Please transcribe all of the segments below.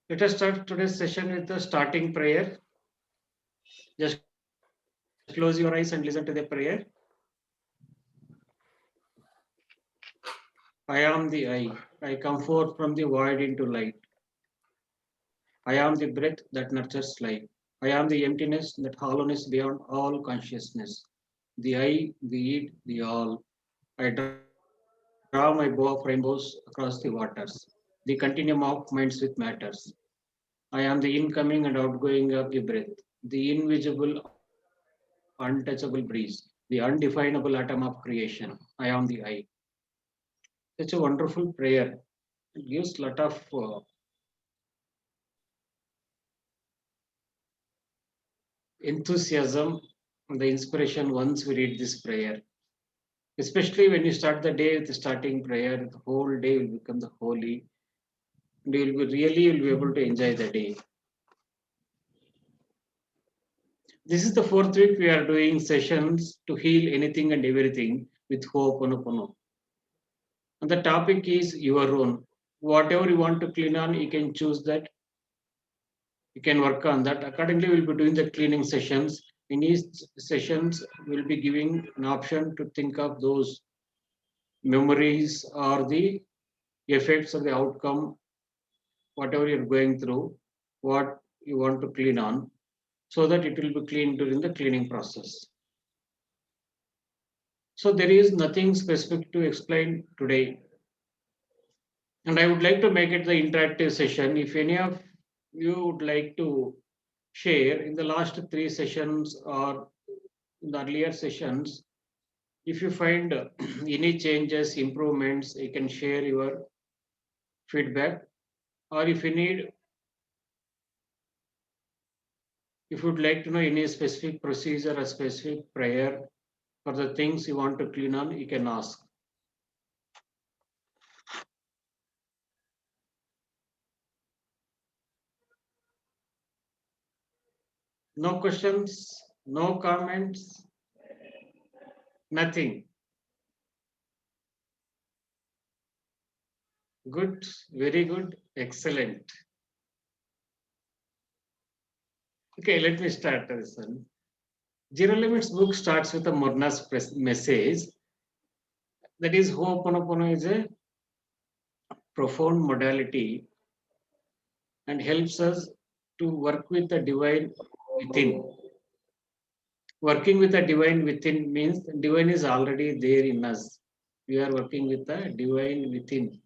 Let us start today's session with the starting prayer. Just close your eyes and listen to the prayer. I am the I. I come forth from the void into light. I am the breath that nurtures life. I am the emptiness, that hollowness beyond all consciousness. The I, the it, the all. I draw my bow of rainbows across the waters. The continuum of minds with matters. I am the incoming and outgoing of the breath, the invisible, untouchable breeze, the undefinable atom of creation. I am the I. Such a wonderful prayer. It gives a lot of enthusiasm and the inspiration once we read this prayer. Especially when you start the day with the starting prayer, the whole day will become the holy, and you will be able to enjoy the day. This is the fourth week we are doing sessions to heal anything and everything with Ho'oponopono. And the topic is your own. Whatever you want to clean on, you can choose that. You can work on that. Accordingly, we'll be doing the cleaning sessions. In each sessions, we'll be giving an option to think of those memories or the effects of the outcome, whatever you're going through, what you want to clean on, so that it will be clean during the cleaning process. So there is nothing specific to explain today. And I would like to make it the interactive session. If any of you would like to share in the last three sessions or in the earlier sessions, if you find any changes, improvements, you can share your feedback. Or if you need, if you'd like to know any specific procedure or specific prayer for the things you want to clean on, you can ask. No questions, no comments, nothing. Good, very good, excellent. Okay, let me start this one. Zero Limits book starts with a Morna's message, that is Ho'oponopono is a profound modality and helps us to work with the divine within. Working with the divine within means the divine is already there in us. We are working with the divine within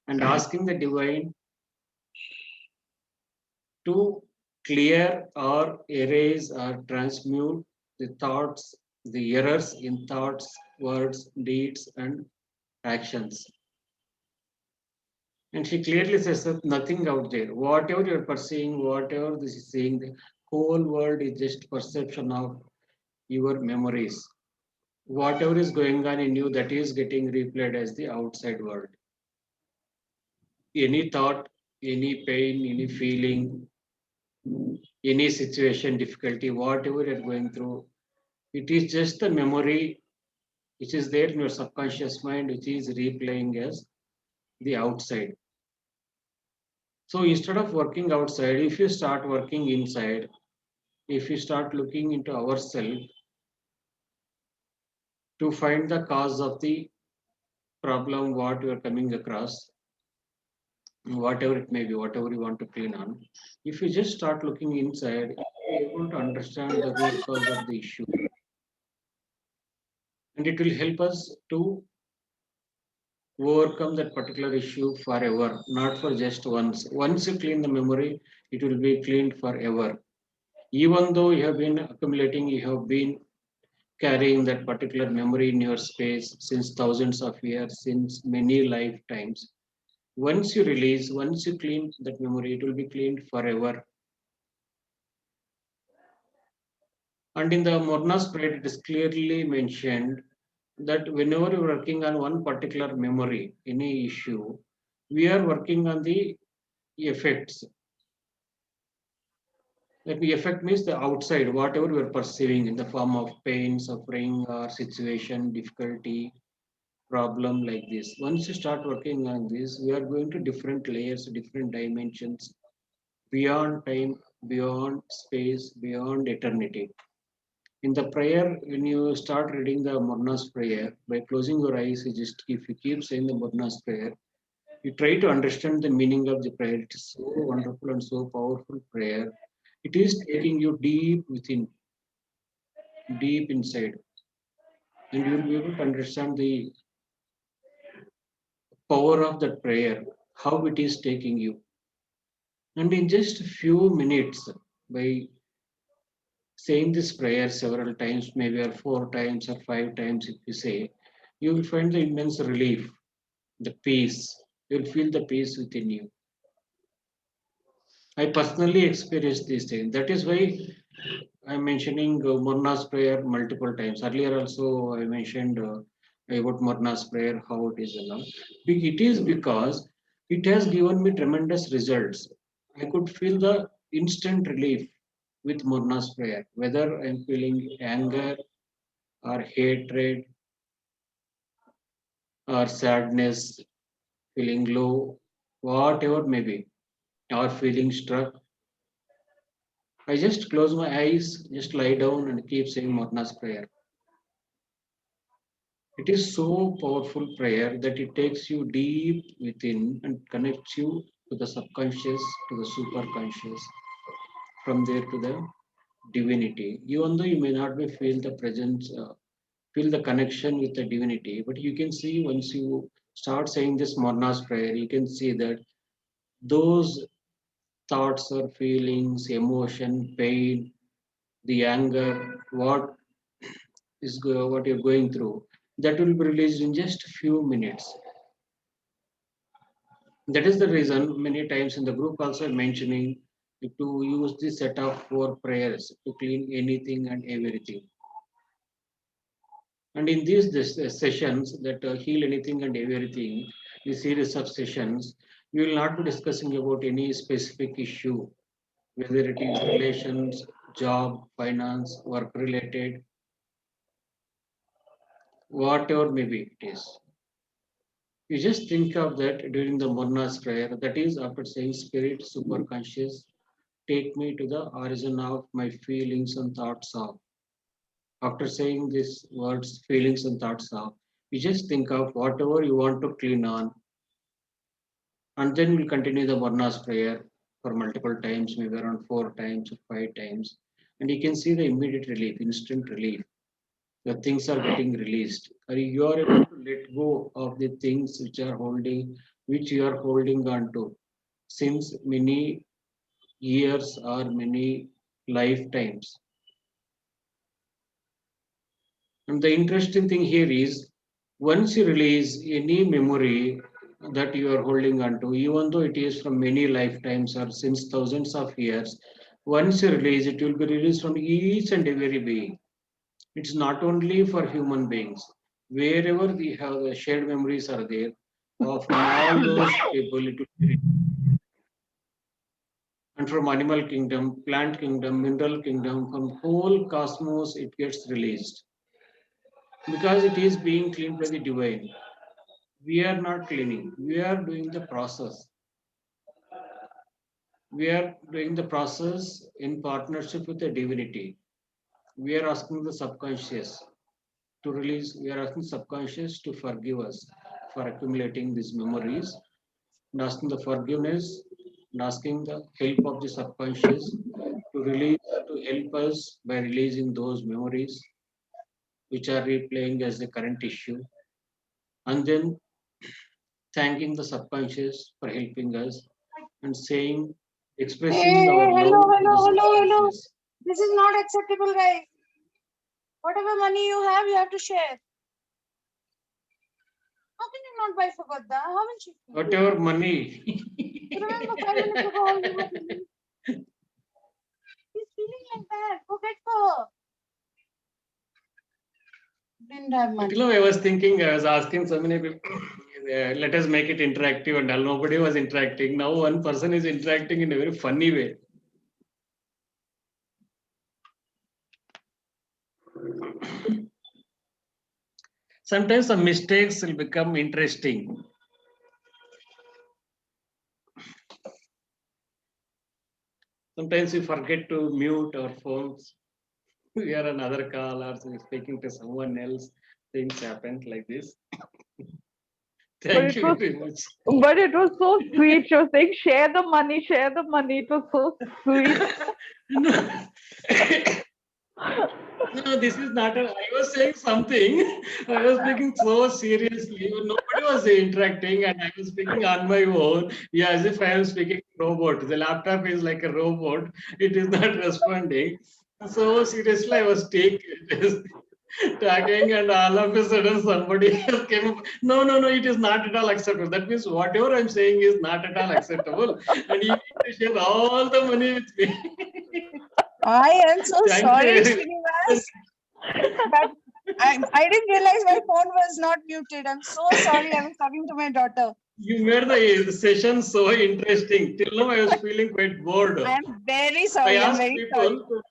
and asking the divine to clear or erase or transmute the thoughts, the errors in thoughts, words, deeds, and actions. And she clearly says that nothing out there, whatever you're perceiving, whatever this is saying, the whole world is just perception of your memories. Whatever is going on in you, that is getting replayed as the outside world. Any thought, any pain, any feeling, any situation, difficulty, whatever you're going through, it is just the memory which is there in your subconscious mind, which is replaying as the outside. So instead of working outside, if you start working inside, if you start looking into ourselves to find the cause of the problem, what you are coming across, whatever it may be, whatever you want to clean on, if you just start looking inside, you'll be able to understand the root cause of the issue. And it will help us to overcome that particular issue forever, not for just once. Once you clean the memory, it will be cleaned forever. Even though you have been accumulating, you have been carrying that particular memory in your space since thousands of years, since many lifetimes. Once you release, once you clean that memory, it will be cleaned forever. And in the Morna spread, it is clearly mentioned that whenever you're working on one particular memory, any issue, we are working on the effects. That the effect means the outside, whatever we are perceiving in the form of pain, suffering, or situation, difficulty, problem like this. Once you start working on this, we are going to different layers, different dimensions. beyond time, beyond space, beyond eternity. In the prayer, when you start reading the Murna's prayer, by closing your eyes, you just if you keep saying the Murna's prayer, you try to understand the meaning of the prayer. It is so wonderful and so powerful prayer. It is taking you deep within, deep inside, and you will be able to understand the power of that prayer, how it is taking you. And in just a few minutes, by saying this prayer several times, maybe or 4 times or 5 times, if you say, you will find the immense relief, the peace. You'll feel the peace within you. I personally experienced these things. That is why I'm mentioning Murna's prayer multiple times. Earlier also I mentioned about Murna's prayer, how it is and all. It is because it has given me tremendous results. I could feel the instant relief with Murna's prayer, whether I'm feeling anger or hatred or sadness, feeling low, whatever may be, or feeling struck. I just close my eyes, just lie down and keep saying Murna's prayer. It is so powerful prayer that it takes you deep within and connects you to the subconscious, to the superconscious, from there to the divinity. Even though you may not be feel the presence, feel the connection with the divinity, but you can see once you start saying this Morna's prayer, you can see that those thoughts or feelings, emotion, pain, the anger, what you're going through, that will be released in just a few minutes. That is the reason many times in the group also mentioning to use this set of 4 prayers to clean anything and everything. And in these sessions that heal anything and everything, the series of sessions, we will not be discussing about any specific issue, whether it is relations, job, finance, work related, whatever maybe it is. You just think of that during the Morna's prayer, that is after saying spirit, superconscious, take me to the origin of my feelings and thoughts of. After saying these words, feelings and thoughts of, you just think of whatever you want to clean on, and then we'll continue the Varna's prayer for multiple times, maybe around 4 times or 5 times. And you can see the immediate relief, instant relief. The things are getting released. Or you are able to let go of the things which you are holding on to since many years or many lifetimes. And the interesting thing here is once you release any memory that you are holding on to, even though it is from many lifetimes or since thousands of years, once you release it will be released from each and every being. It's not only for human beings. Wherever we have the shared memories are there, from all those people, it will be released. And from animal kingdom, plant kingdom, mineral kingdom, from whole cosmos, it gets released because it is being cleaned by the divine. We are not cleaning, we are doing the process. We are doing the process in partnership with the divinity. We are asking the subconscious to release, we are asking subconscious to forgive us for accumulating these memories, and asking the forgiveness and asking the help of the subconscious to release, to help us by releasing those memories which are replaying as the current issue, and then thanking the subconscious for helping us and saying, expressing our Hello, love to hello, the hello, hello. subconscious. This is not acceptable, guys. Whatever money you have to share. How can you not buy for Gadda? How will she? Whatever money. Remember 5 minutes ago all you were feeling? She's feeling like that. Go get for her. Didn't have money. I was thinking, I was asking so many people, let us make it interactive, and nobody was interacting. Now one person is interacting in a very funny way. Sometimes some mistakes will become interesting. Sometimes we forget to mute our phones. We are another call or speaking to someone else. Things happen like this. But Thank it you was, very much. but it was so sweet. She was saying, "Share the money, share the money." It was so sweet. No. No, this is not. I was saying something. I was speaking so seriously. Nobody was interacting, and I was speaking on my own. Yeah, as if I am speaking robot. The laptop is like a robot. It is not responding. So seriously, I was taking talking, and all of a sudden somebody else came up. No, no, no. It is not at all acceptable. That means whatever I'm saying is not at all acceptable, and you need to share all the money with me. I am so Thank sorry, you. Srinivas. But I didn't realize my phone was not muted. I'm so sorry. I was talking to my daughter. You made the session so interesting. Till now, I was feeling quite bored. I am very I sorry. I'm asked very sorry. people.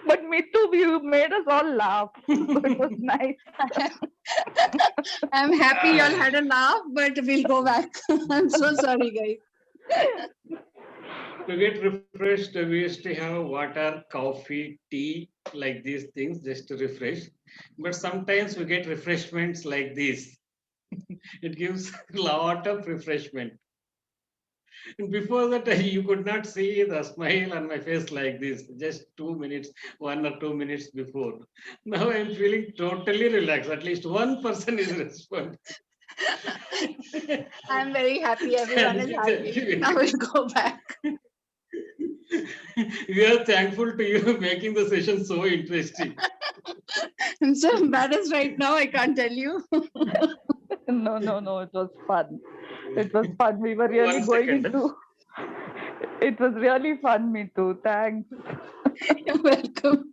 But me too. You made us all laugh. So it was nice. I'm happy you all had a laugh, but we'll go back. I'm so sorry, guys. To get refreshed, we used to have water, coffee, tea, like these things just to refresh. But sometimes we get refreshments like this. It gives a lot of refreshment. And before that, you could not see the smile on my face like this, just 2 minutes, 1 or 2 minutes before. Now I'm feeling totally relaxed. At least one person is responding. I'm very happy. Everyone is Thank you. happy. Now we'll go back. We are thankful to you making the session so interesting. I'm so embarrassed right now. I can't tell you. No, no, no. It was fun. It was fun. We were really 1 going second. into. It was really fun, me too. Thanks. You're welcome.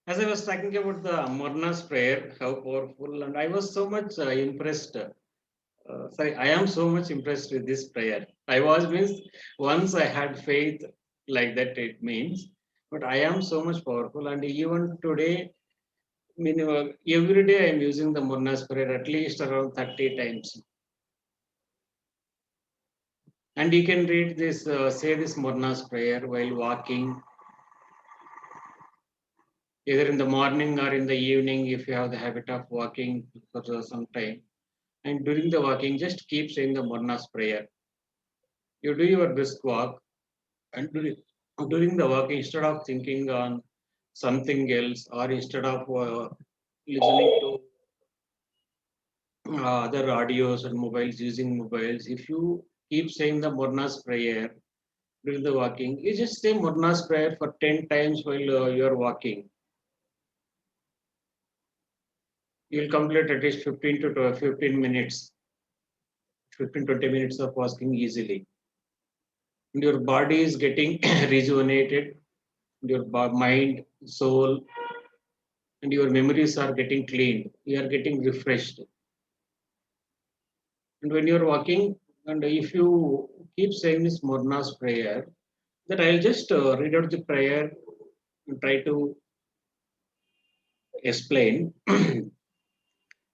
As I was talking about the Amarna's prayer, how powerful, and I was so much impressed. Sorry, I am so much impressed with this prayer. I was means once I had faith like that, it means, but I am so much powerful, and even today, every day I am using the Murna's prayer at least around 30 times. And you can read this, say this Murna's prayer while walking, either in the morning or in the evening if you have the habit of walking for some time. And during the walking, just keep saying the Murna's prayer. You do your brisk walk, and during the walking, instead of thinking on something else or instead of listening to other audios and mobiles, using mobiles, if you keep saying the Murna's prayer during the walking, you just say Murna's prayer for 10 times while you are walking. You'll complete at least 15 to 15 minutes, 15-20 minutes of walking easily. And your body is getting rejuvenated, your mind, soul, and your memories are getting cleaned. You are getting refreshed. And when you're walking, and if you keep saying this Morna's prayer, that I'll just read out the prayer and try to explain.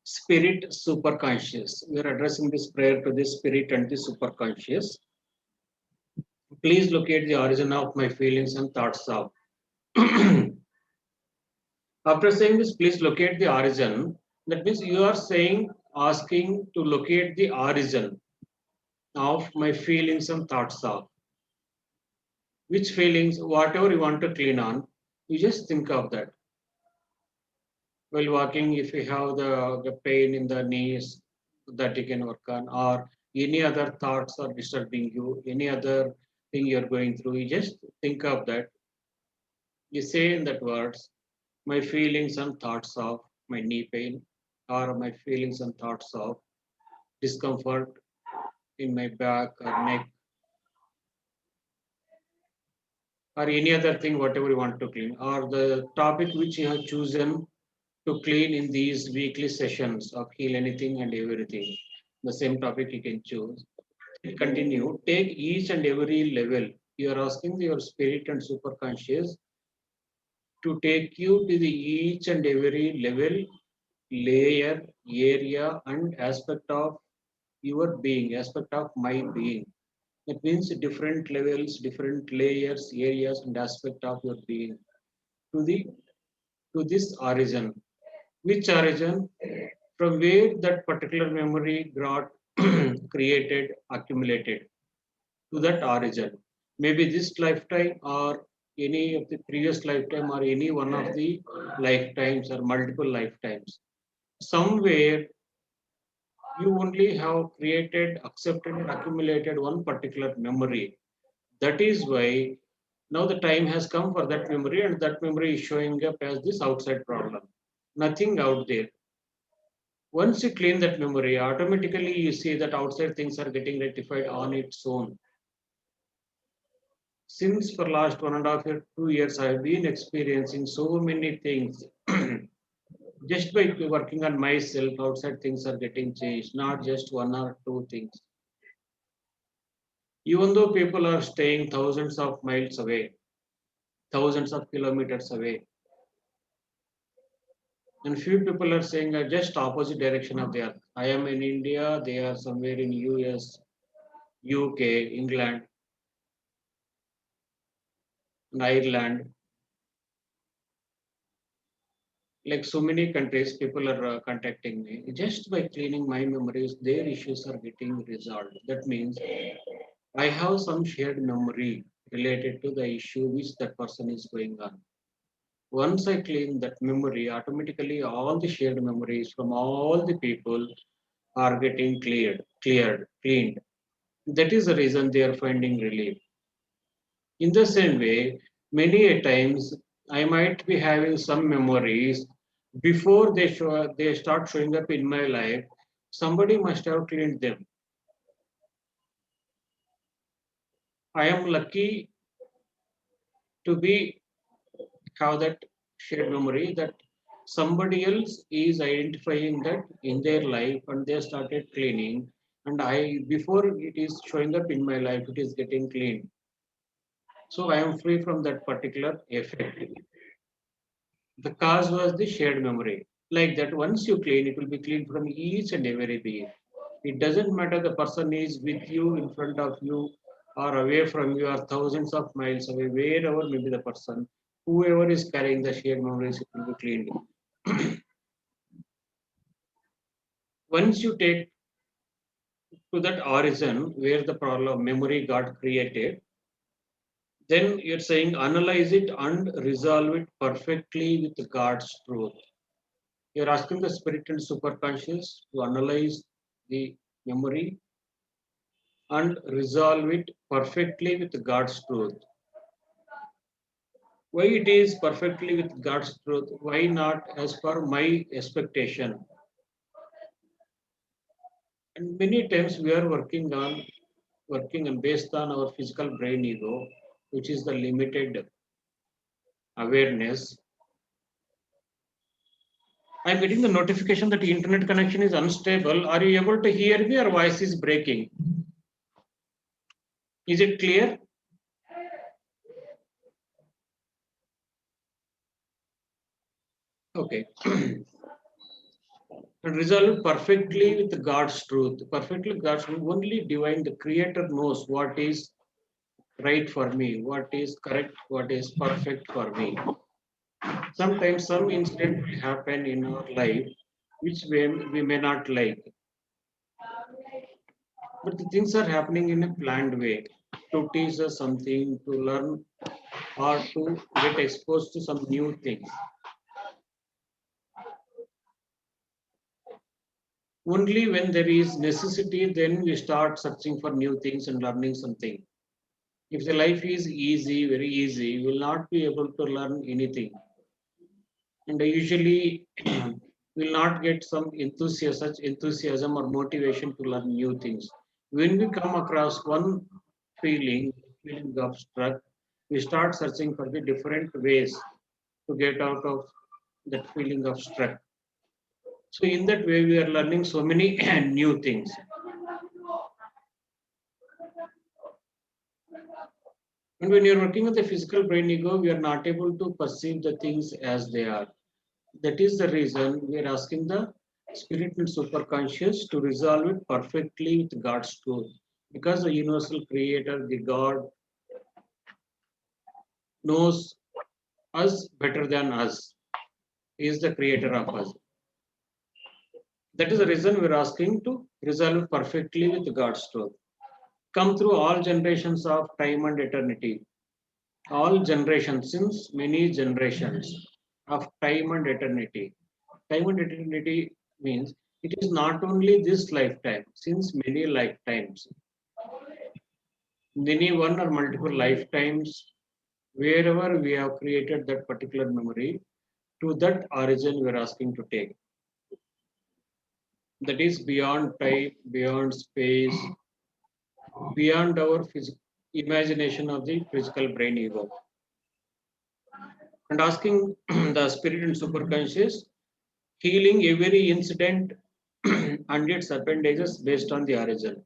Spirit superconscious. We are addressing this prayer to the spirit and the superconscious. Please locate the origin of my feelings and thoughts of. After saying this, please locate the origin. That means you are saying, asking to locate the origin of my feelings and thoughts of. Which feelings, whatever you want to clean on, you just think of that. While walking, if you have the pain in the knees that you can work on, or any other thoughts are disturbing you, any other thing you're going through, you just think of that. You say in that words, my feelings and thoughts of my knee pain, or my feelings and thoughts of discomfort in my back or neck, or any other thing, whatever you want to clean, or the topic which you have chosen to clean in these weekly sessions of heal anything and everything. The same topic you can choose. Continue. Take each and every level. You are asking your spirit and superconscious to take you to the each and every level, layer, area, and aspect of your being, aspect of my being. That means different levels, different layers, areas, and aspect of your being to the to this origin. Which origin? From where that particular memory got created, accumulated to that origin. Maybe this lifetime or any of the previous lifetime or any one of the lifetimes or multiple lifetimes. Somewhere you only have created, accepted, and accumulated one particular memory. That is why now the time has come for that memory, and that memory is showing up as this outside problem. Nothing out there. Once you clean that memory, automatically you see that outside things are getting rectified on its own. Since for last 1.5 year, 2 years, I have been experiencing so many things. Just by working on myself, outside things are getting changed, not just one or two things. Even though people are staying thousands of miles away, thousands of kilometers away, and few people are saying just opposite direction of the earth. I am in India, they are somewhere in US, UK, England, and Ireland. Like so many countries, people are contacting me. Just by cleaning my memories, their issues are getting resolved. That means I have some shared memory related to the issue which that person is going on. Once I clean that memory, automatically all the shared memories from all the people are getting cleaned. That is the reason they are finding relief. In the same way, many a times I might be having some memories before they start showing up in my life. Somebody must have cleaned them. I am lucky to be have that shared memory that somebody else is identifying that in their life and they started cleaning, and I before it is showing up in my life, it is getting cleaned. So I am free from that particular effect. The cause was the shared memory. Like that, once you clean, it will be clean from each and every being. It doesn't matter the person is with you, in front of you, or away from you, or thousands of miles away, wherever may be the person, whoever is carrying the shared memories, it will be cleaned. Once you take to that origin where the problem memory got created, then you're saying analyze it and resolve it perfectly with God's truth. You're asking the spirit and superconscious to analyze the memory and resolve it perfectly with God's truth. Why it is perfectly with God's truth? Why not as per my expectation? And many times we are working and based on our physical brain ego, which is the limited awareness. I'm getting the notification that the internet connection is unstable. Are you able to hear me or voice is breaking? Is it clear? Okay. And resolve perfectly with God's truth. Perfectly God's truth. Only divine, the creator knows what is right for me, what is correct, what is perfect for me. Sometimes some incident will happen in our life which we may not like. But the things are happening in a planned way to teach us something, to learn, or to get exposed to some new things. Only when there is necessity, then we start searching for new things and learning something. If the life is easy, very easy, you will not be able to learn anything. And I usually will not get some enthusiasm, such enthusiasm or motivation to learn new things. When we come across one feeling of struck, we start searching for the different ways to get out of that feeling of struck. So in that way, we are learning so many new things. And when you're working with the physical brain ego, we are not able to perceive the things as they are. That is the reason we are asking the spirit and superconscious to resolve it perfectly with God's truth. Because the universal creator, the God, knows us better than us. He is the creator of us. That is the reason we're asking to resolve perfectly with God's truth. Come through all generations of time and eternity. All generations, since many generations of time and eternity. Time and eternity means it is not only this lifetime, since many lifetimes, many one or multiple lifetimes, wherever we have created that particular memory, to that origin we are asking to take. That is beyond time, beyond space, beyond our imagination of the physical brain ego. And asking the spirit and superconscious, healing every incident and its appendages based on the origin.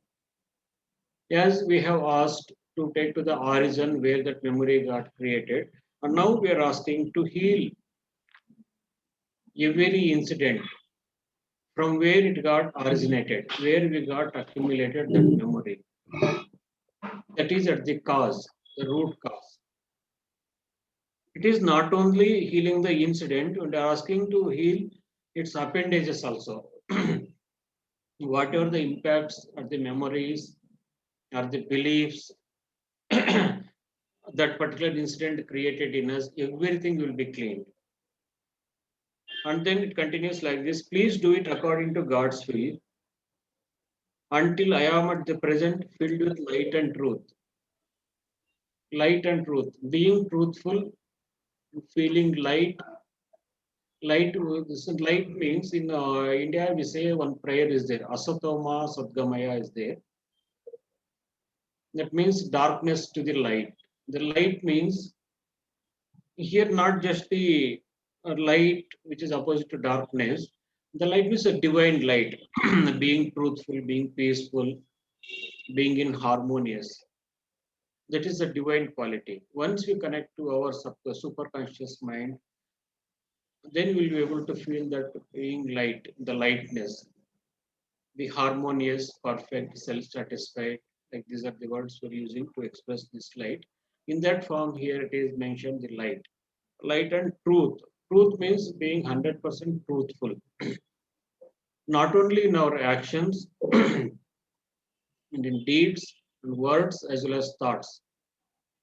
As we have asked to take to the origin where that memory got created, and now we are asking to heal every incident from where it got originated, where we got accumulated that memory. That is at the cause, the root cause. It is not only healing the incident, and asking to heal its appendages also. Whatever the impacts or the memories or the beliefs that particular incident created in us, everything will be cleaned. And then it continues like this: please do it according to God's will until I am at the present filled with light and truth. Light and truth. Being truthful, feeling light. Light means in India we say one prayer is there. Asatoma Sadgamaya is there. That means darkness to the light. The light means here not just the light which is opposite to darkness. The light is a divine light, being truthful, being peaceful, being in harmonious. That is a divine quality. Once we connect to our superconscious mind, then we'll be able to feel that being light, the lightness, the harmonious, perfect, self-satisfied. Like these are the words we're using to express this light. In that form, here it is mentioned the light. Light and truth. Truth means being 100% truthful, not only in our actions and in deeds and words as well as thoughts.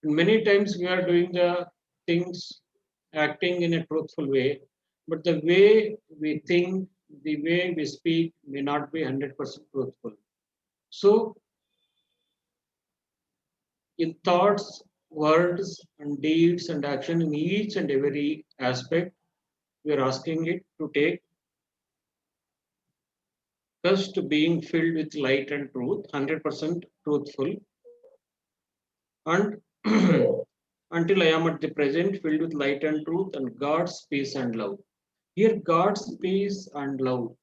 And many times we are doing the things, acting in a truthful way, but the way we think, the way we speak may not be 100% truthful. So, in thoughts, words, and deeds and action in each and every aspect, we are asking it to take first being filled with light and truth, 100% truthful, and until I am at the present filled with light and truth and God's peace and love. Here, God's peace and love.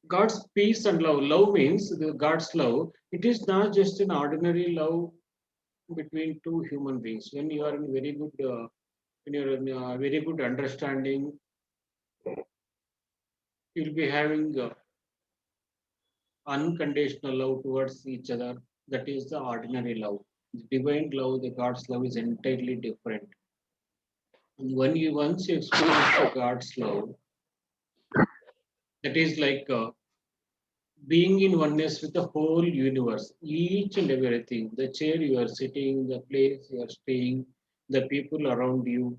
God's peace and love. Love means God's love. It is not just an ordinary love between two human beings. When you are in very good, when you're in very good understanding, you'll be having unconditional love towards each other. That is the ordinary love. The divine love, the God's love is entirely different. And when you once you experience the God's love, that is like being in oneness with the whole universe, each and everything, the chair you are sitting, the place you are staying, the people around you,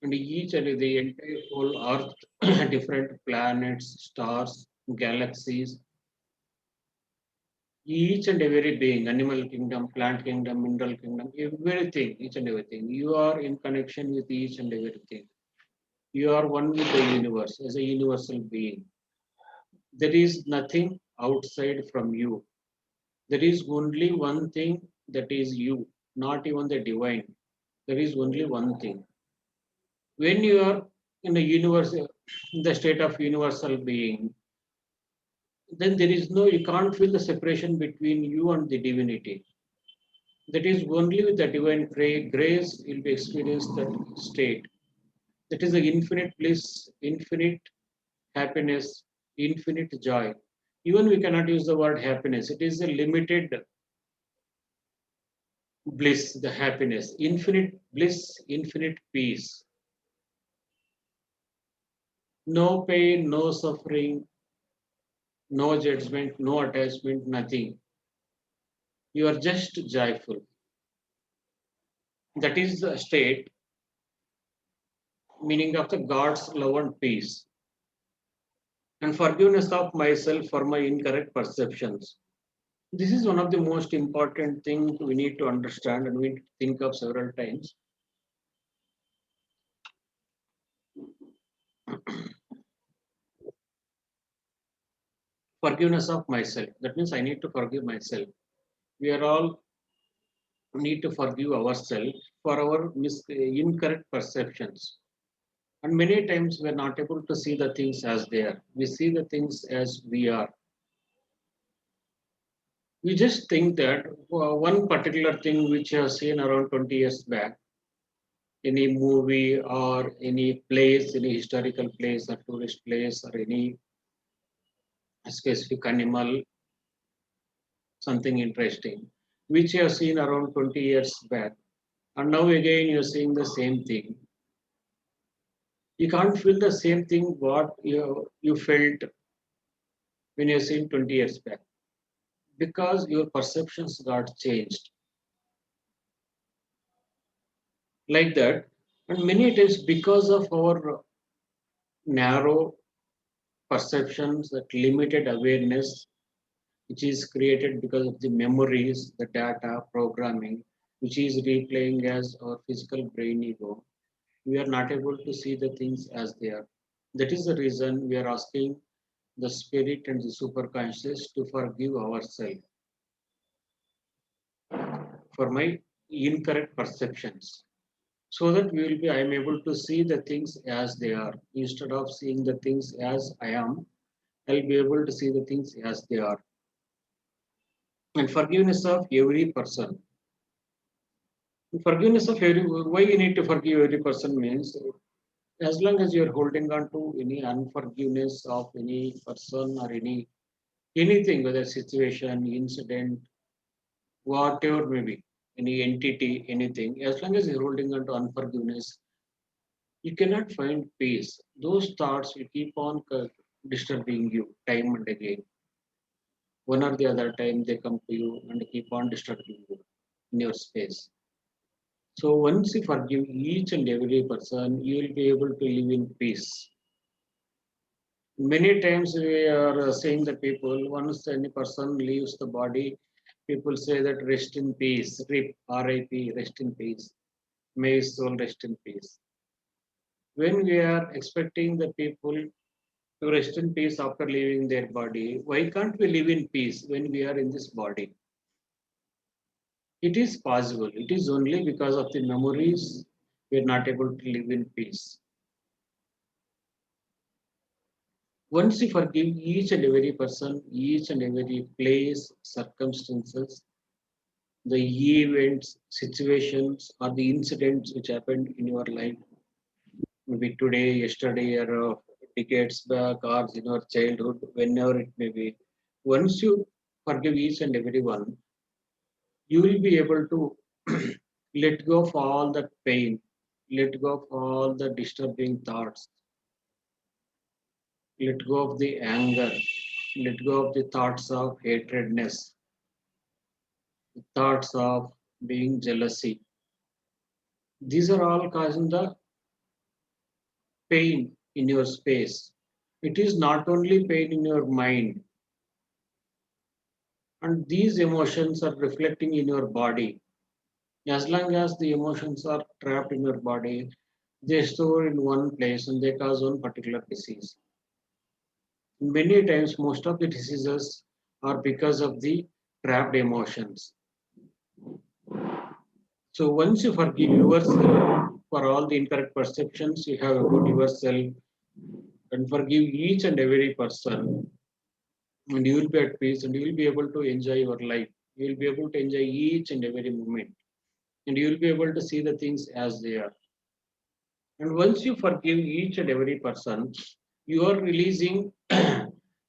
and each and the entire whole earth, different planets, stars, galaxies, each and every being, animal kingdom, plant kingdom, mineral kingdom, everything, each and everything. You are in connection with each and everything. You are one with the universe as a universal being. There is nothing outside from you. There is only one thing, that is you, not even the divine. There is only one thing. When you are in the universe, in the state of universal being, then there is no, you can't feel the separation between you and the divinity. That is only with the divine grace will be experienced that state. That is the infinite bliss, infinite happiness, infinite joy. Even we cannot use the word happiness. It is a limited bliss, the happiness, infinite bliss, infinite peace. No pain, no suffering, no judgment, no attachment, nothing. You are just joyful. That is the state, meaning of the God's love and peace. And forgiveness of myself for my incorrect perceptions. This is one of the most important things we need to understand and we need to think of several times. Forgiveness of myself. That means I need to forgive myself. We are all need to forgive ourselves for our incorrect perceptions. And many times we are not able to see the things as they are. We see the things as we are. We just think that one particular thing which I have seen around 20 years back, any movie or any place, any historical place or tourist place or any specific animal, something interesting, which you have seen around 20 years back. And now again you're seeing the same thing. You can't feel the same thing what you felt when you seen 20 years back because your perceptions got changed like that. And many times because of our narrow perceptions, that limited awareness, which is created because of the memories, the data, programming, which is replaying as our physical brain ego, we are not able to see the things as they are. That is the reason we are asking the spirit and the superconscious to forgive ourselves for my incorrect perceptions. So that we will be, I am able to see the things as they are. Instead of seeing the things as I am, I'll be able to see the things as they are. And forgiveness of every person. Forgiveness of every, why you need to forgive every person means as long as you're holding on to any unforgiveness of any person or anything, whether situation, incident, whatever may be, any entity, anything, as long as you're holding on to unforgiveness, you cannot find peace. Those thoughts will keep on disturbing you time and again. One or the other time they come to you and keep on disturbing you in your space. So once you forgive each and every person, you will be able to live in peace. Many times we are saying that people, once any person leaves the body, people say that rest in peace, RIP, RIP, rest in peace. May his soul rest in peace. When we are expecting the people to rest in peace after leaving their body, why can't we live in peace when we are in this body? It is possible. It is only because of the memories we are not able to live in peace. Once you forgive each and every person, each and every place, circumstances, the events, situations, or the incidents which happened in your life, maybe today, yesterday, or decades back, or in your childhood, whenever it may be, once you forgive each and every one, you will be able to let go of all that pain, let go of all the disturbing thoughts, let go of the anger, let go of the thoughts of hatredness, thoughts of being jealousy. These are all causing the pain in your space. It is not only pain in your mind, and these emotions are reflecting in your body. As long as the emotions are trapped in your body, they store in one place and they cause one particular disease. Many times, most of the diseases are because of the trapped emotions. So once you forgive yourself for all the incorrect perceptions you have about yourself and forgive each and every person, and you will be at peace, and you will be able to enjoy your life. You will be able to enjoy each and every moment, and you will be able to see the things as they are. And once you forgive each and every person, you are releasing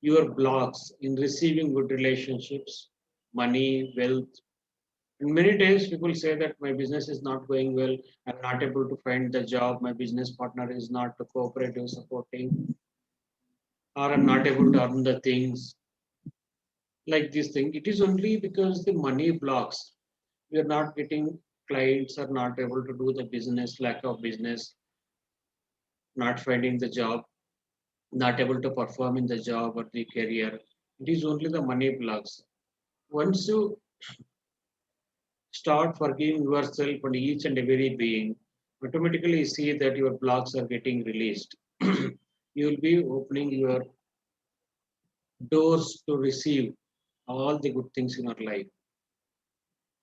your blocks in receiving good relationships, money, wealth. And many times people say that my business is not going well, I'm not able to find the job, my business partner is not cooperative, supporting, or I'm not able to earn the things like this thing. It is only because the money blocks. We are not getting clients, are not able to do the business, lack of business, not finding the job, not able to perform in the job or the career. It is only the money blocks. Once you start forgiving yourself and each and every being, automatically see that your blocks are getting released. You will be opening your doors to receive all the good things in your life.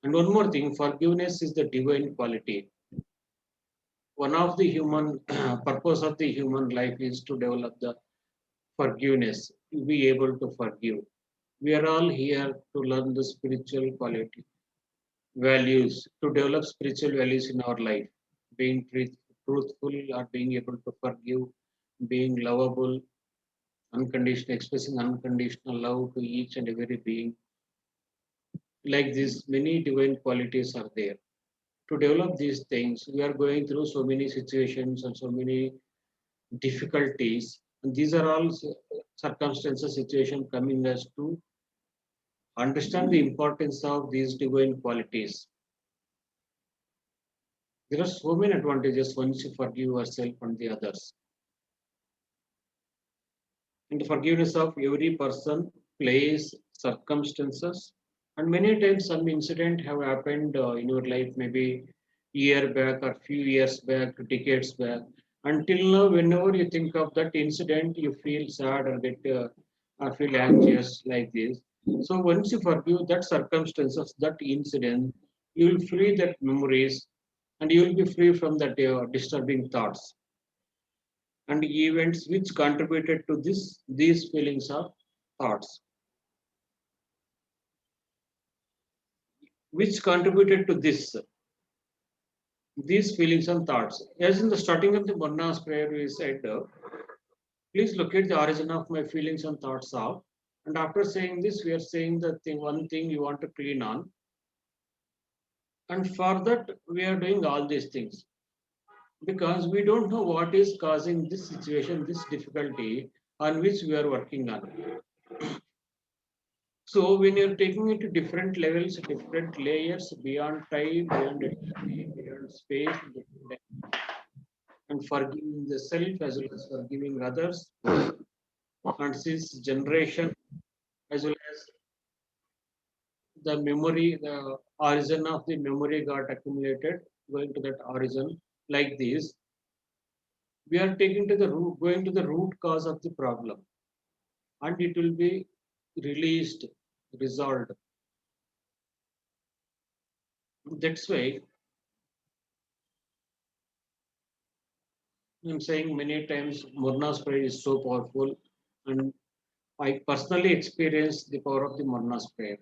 And one more thing, forgiveness is the divine quality. One of the human purpose of the human life is to develop the forgiveness, to be able to forgive. We are all here to learn the spiritual quality, values, to develop spiritual values in our life, being truthful or being able to forgive, being lovable, unconditional, expressing unconditional love to each and every being. Like this, many divine qualities are there. To develop these things, we are going through so many situations and so many difficulties. And these are all circumstances, situation coming us to understand the importance of these divine qualities. There are so many advantages once you forgive yourself and the others. In the forgiveness of every person, place, circumstances, and many times some incident have happened in your life, maybe year back or few years back, decades back. Until now, whenever you think of that incident, you feel sad or get or feel anxious like this. So once you forgive that circumstances, that incident, you will free that memories, and you will be free from that disturbing thoughts and events which contributed to these feelings or thoughts, which contributed to these feelings and thoughts. As in the starting of the Barna's prayer, we said, please locate the origin of my feelings and thoughts of. And after saying this, we are saying the thing, one thing you want to clean on. And for that, we are doing all these things because we don't know what is causing this situation, this difficulty on which we are working on. So when you're taking it to different levels, different layers, beyond time, beyond eternity, beyond space, and forgiving the self as well as forgiving others, and since generation as well as the memory, the origin of the memory got accumulated, going to that origin like this, we are taking to the root, going to the root cause of the problem, and it will be released, resolved. That's why I'm saying many times Murna's prayer is so powerful, and I personally experienced the power of the Murna's prayer.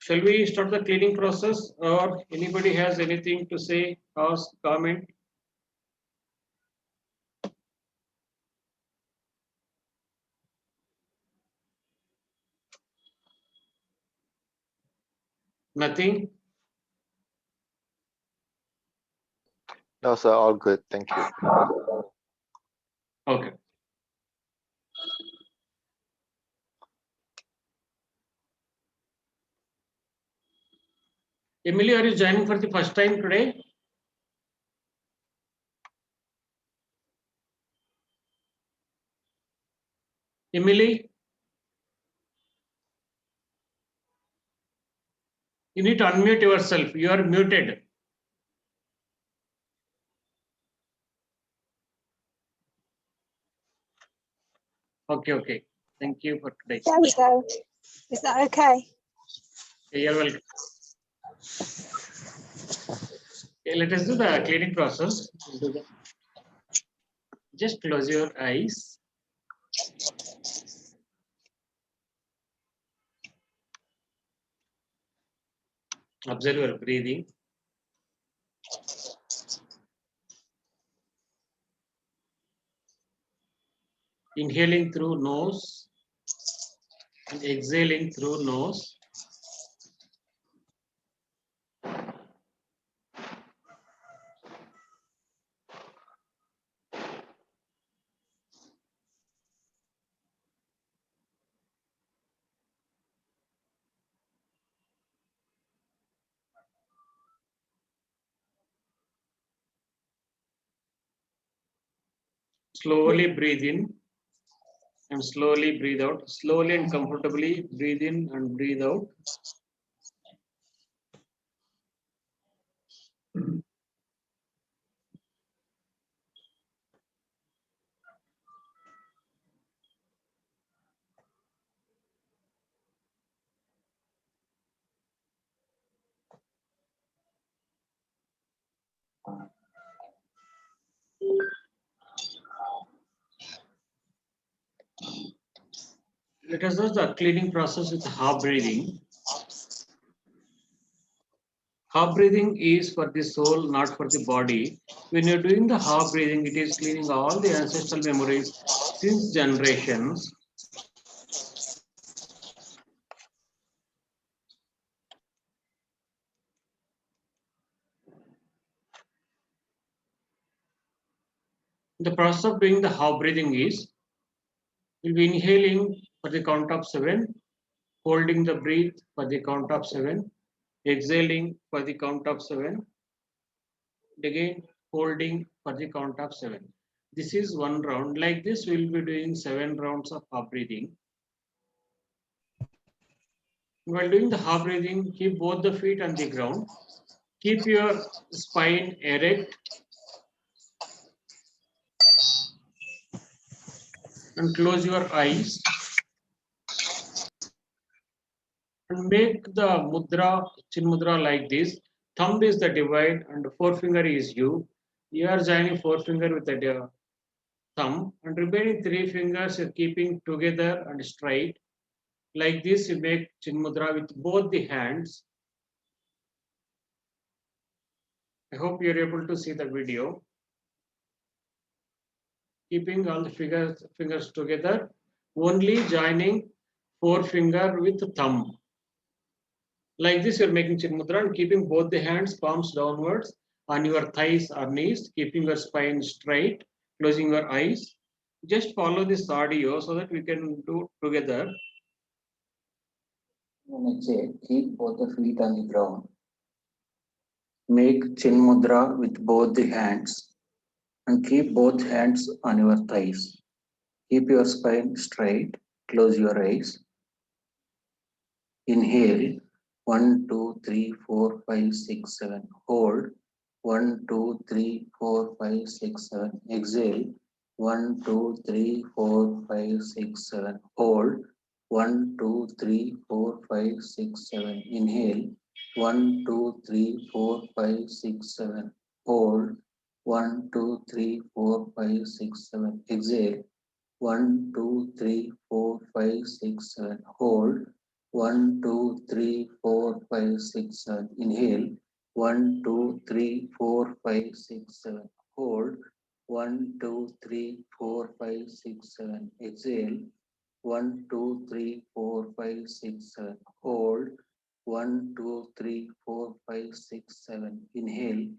Shall we start the cleaning process, or anybody has anything to say, ask, comment? Nothing? No, sir, all good. Thank you. Okay. Emily, are you joining for the first time today? Emily? You need to unmute yourself. You are muted. Okay, okay. Thank you for today. There we go. Is that okay? You're welcome. Okay, let us do the cleaning process. Just close your eyes. Observe your breathing. Inhaling through nose and exhaling through nose. Slowly breathe in and slowly breathe out. Slowly and comfortably breathe in and breathe out. Let us do the cleaning process with half breathing. Half breathing is for the soul, not for the body. When you're doing the half breathing, it is cleaning all the ancestral memories since generations. The process of doing the half breathing is, we'll be inhaling for the count of 7, holding the breath for the count of 7, exhaling for the count of 7, again holding for the count of 7. This is one round. Like this, we'll be doing 7 rounds of half breathing. While doing the half breathing, keep both the feet on the ground. Keep your spine erect and close your eyes. And make the mudra, chin mudra like this. Thumb is the divide and forefinger is you. You are joining forefinger with the thumb and remaining 3 fingers are keeping together and straight. Like this, you make chin mudra with both the hands. I hope you're able to see the video. Keeping all the fingers together, only joining forefinger with thumb. Like this, you're making chin mudra and keeping both the hands palms downwards on your thighs or knees, keeping your spine straight, closing your eyes. Just follow this audio so that we can do together. Keep both the feet on the ground. Make chin mudra with both the hands and keep both hands on your thighs. Keep your spine straight, close your eyes. Inhale 1, 2, 3, 4, 5, 6, 7. Hold 1, 2, 3, 4, 5, 6, 7. Exhale 1, 2, 3, 4, 5, 6, 7. Hold 1, 2, 3, 4, 5, 6, 7. Inhale 1, 2, 3, 4, 5, 6, 7. Hold 1, 2, 3, 4, 5, 6, 7. Exhale 1, 2, 3, 4, 5, 6, 7. Hold 1, 2, 3, 4, 5, 6, 7. Inhale 1, 2, 3, 4, 5, 6, 7. Hold 1, 2, 3, 4, 5, 6, 7. Exhale 1, 2, 3, 4, 5, 6, 7. Hold 1, 2, 3, 4, 5, 6, 7. Inhale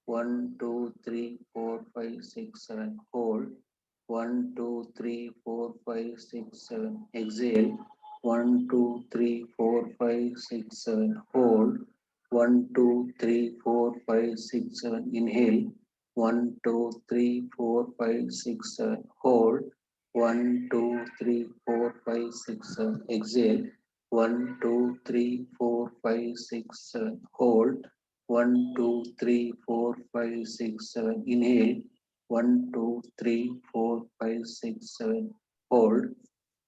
1, 2, 3, 4, 5, 6, 7. Hold 1, 2, 3, 4, 5, 6, 7. Exhale 1, 2, 3, 4, 5, 6, 7. Hold 1, 2, 3, 4, 5, 6, 7. Inhale 1, 2, 3, 4, 5, 6, 7. Hold 1, 2, 3, 4, 5, 6, 7. Exhale 1, 2, 3, 4, 5, 6, 7. Hold 1, 2, 3, 4, 5, 6, 7. Inhale 1, 2, 3, 4, 5, 6, 7. Hold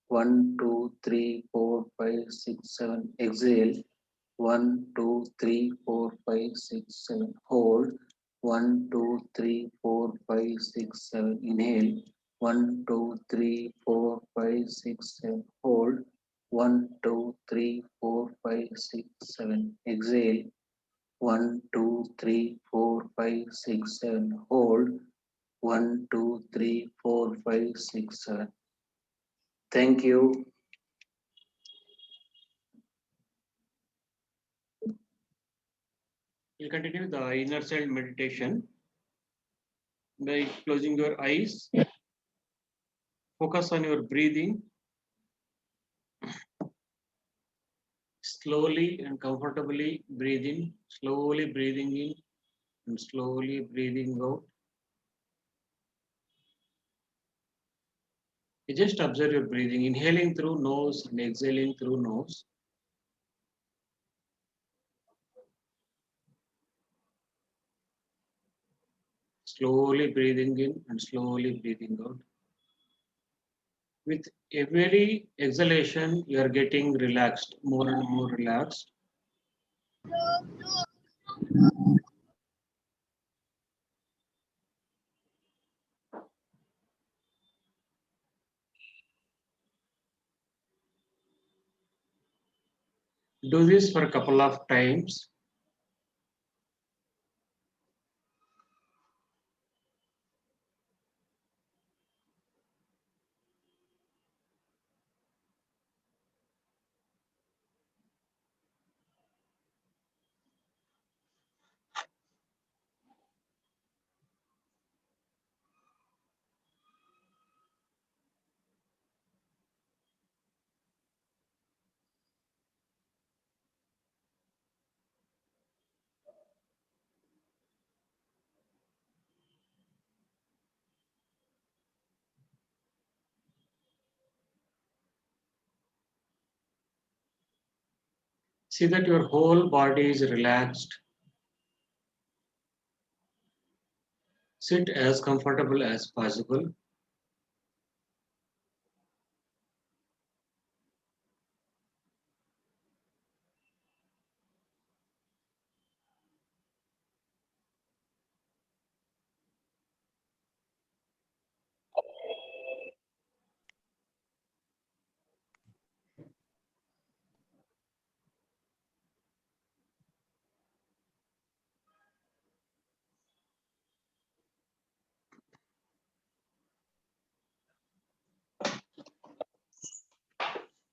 1, 2, 3, 4, 5, 6, 7. Exhale 1, 2, 3, 4, 5, 6, 7. Hold 1, 2, 3, 4, 5, 6, 7. Inhale. 1, 2, 3, 4, 5, 6, 7. Hold. 1, 2, 3, 4, 5, 6, 7. Exhale. 1, 2, 3, 4, 5, 6, 7. Hold. 1, 2, 3, 4, 5, 6, 7. Thank you. You'll continue the inner child meditation by closing your eyes. Focus on your breathing. Slowly and comfortably breathe in, slowly breathing in and slowly breathing out. You just observe your breathing, inhaling through nose and exhaling through nose. Slowly breathing in and slowly breathing out. With every exhalation, you are getting relaxed, more and more relaxed. Do this for a couple of times. See that your whole body is relaxed. Sit as comfortable as possible.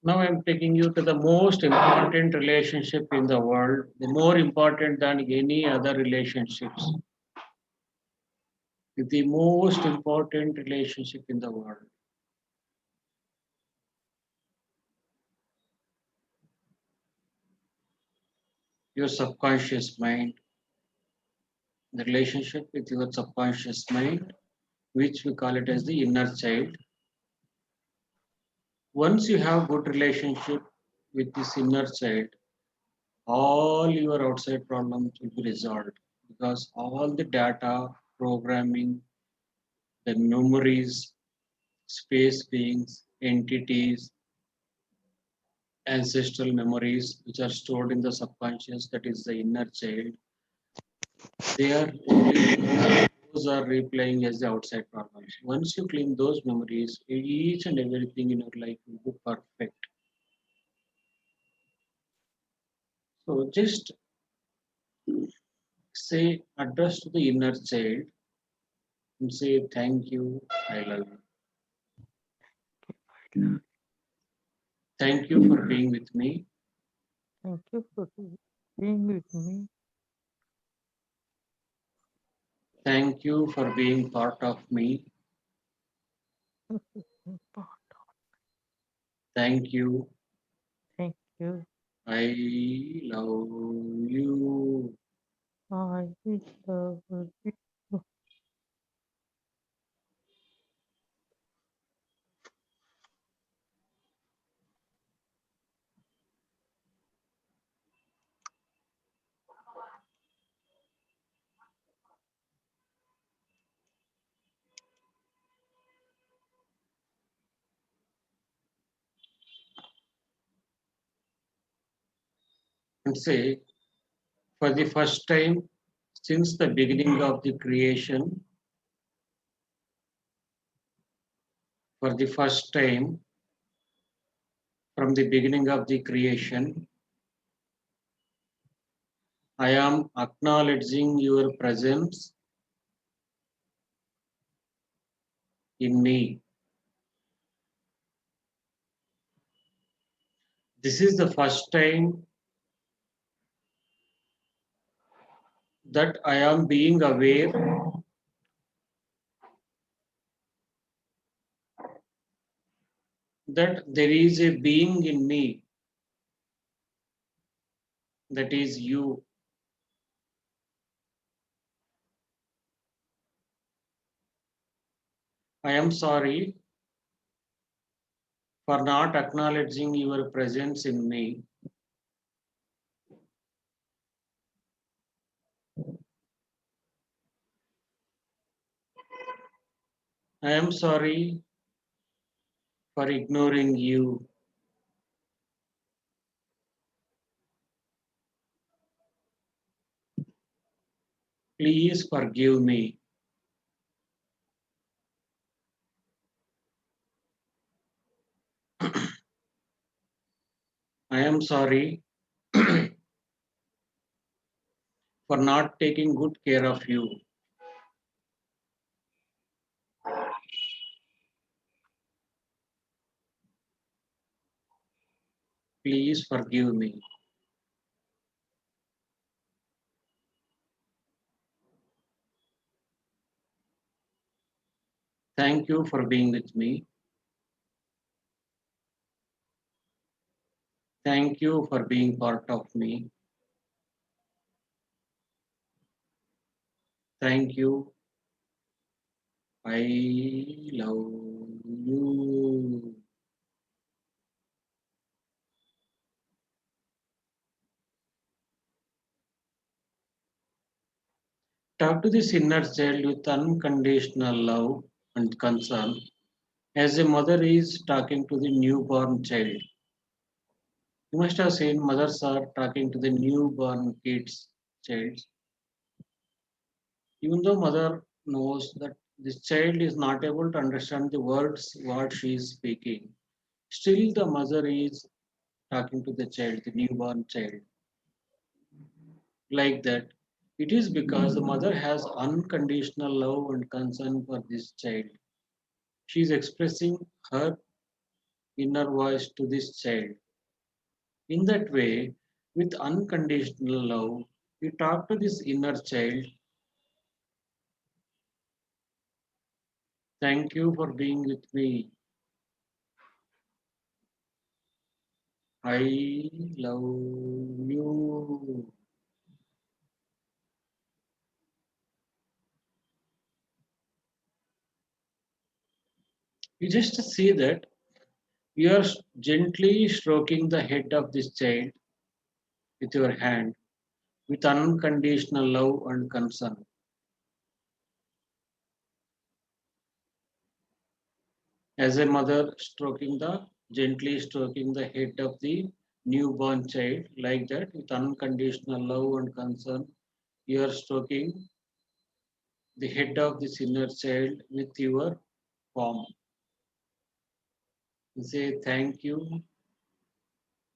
Now I'm taking you to the most important relationship in the world, the more important than any other relationships. The most important relationship in the world. Your subconscious mind, the relationship with your subconscious mind, which we call it as the inner child. Once you have good relationship with this inner child, all your outside problems will be resolved because all the data, programming, the memories, space beings, entities, ancestral memories which are stored in the subconscious, that is the inner child, they are those are replaying as the outside problems. Once you clean those memories, each and everything in your life will be perfect. So just say address to the inner child and say thank you, I love you. Thank you for being with me. Thank you for being with me. Thank you for being part of me. Thank you. Thank you. I love you. I love you. And say, for the first time, since the beginning of the creation, for the first time, from the beginning of the creation, I am acknowledging your presence in me. This is the first time that I am being aware that there is a being in me, that is you. I am sorry for not acknowledging your presence in me. I am sorry for ignoring you. Please forgive me. I am sorry for not taking good care of you. Please forgive me. Thank you for being with me. Thank you for being part of me. Thank you. I love you. Talk to this inner child with unconditional love and concern, as a mother is talking to the newborn child. You must have seen mothers are talking to the newborn kids, child. Even though mother knows that this child is not able to understand the words what she is speaking, still the mother is talking to the child, the newborn child, like that. It is because the mother has unconditional love and concern for this child. She is expressing her inner voice to this child. In that way, with unconditional love, you talk to this inner child. Thank you for being with me. I love you. You just see that you are gently stroking the head of this child with your hand with unconditional love and concern. As a mother gently stroking the head of the newborn child, like that, with unconditional love and concern, you are stroking the head of this inner child with your palm. You say, thank you,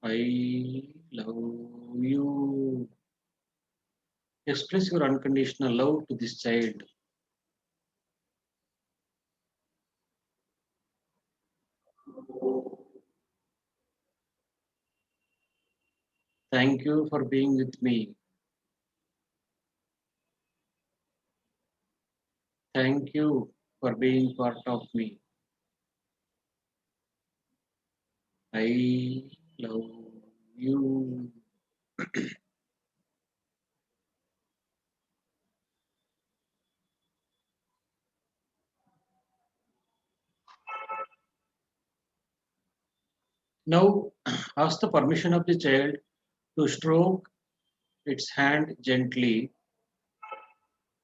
I love you. Express your unconditional love to this child. Thank you for being with me. Thank you for being part of me. I love you. Now, ask the permission of the child to stroke its hand gently.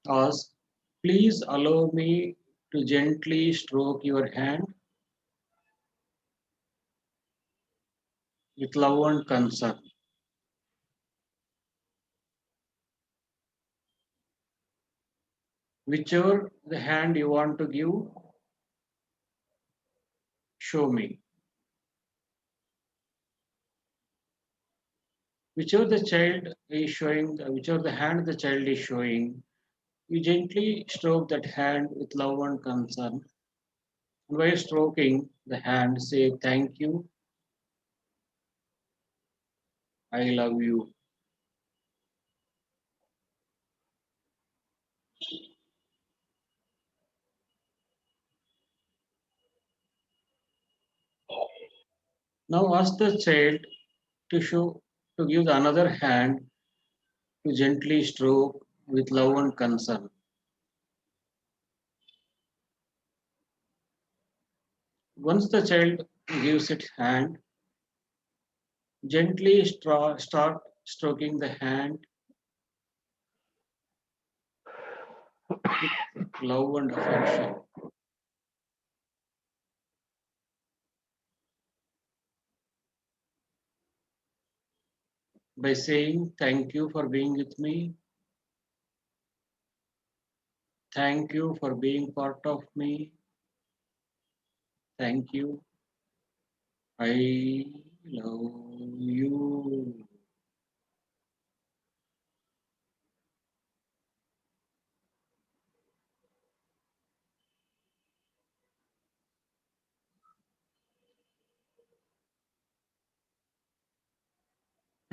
Ask, please allow me to gently stroke your hand with love and concern. Whichever the hand you want to give, show me. Whichever the child is showing, whichever the hand the child is showing, you gently stroke that hand with love and concern. And while stroking the hand, say thank you, I love you. Now ask the child to give the another hand to gently stroke with love and concern. Once the child gives its hand, gently start stroking the hand with love and affection. By saying thank you for being with me, thank you for being part of me, thank you, I love you.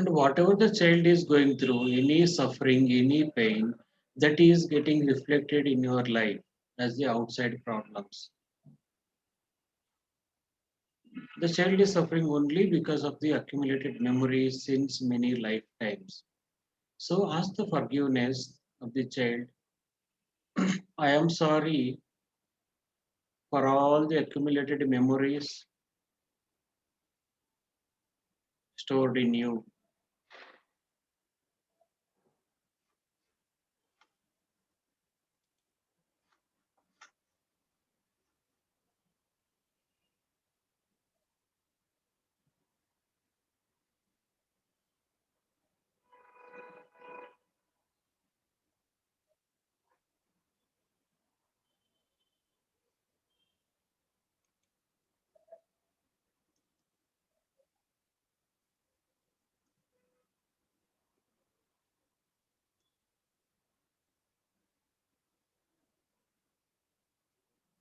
And whatever the child is going through, any suffering, any pain, that is getting reflected in your life as the outside problems. The child is suffering only because of the accumulated memories since many lifetimes. So ask the forgiveness of the child. I am sorry for all the accumulated memories stored in you.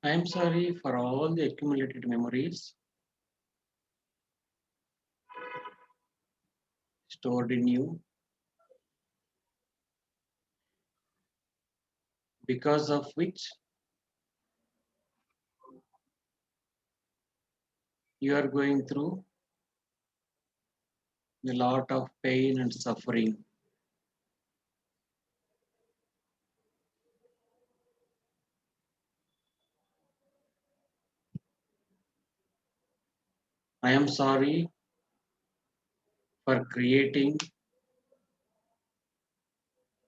I am sorry for all the accumulated memories stored in you, because of which you are going through a lot of pain and suffering. I am sorry for creating,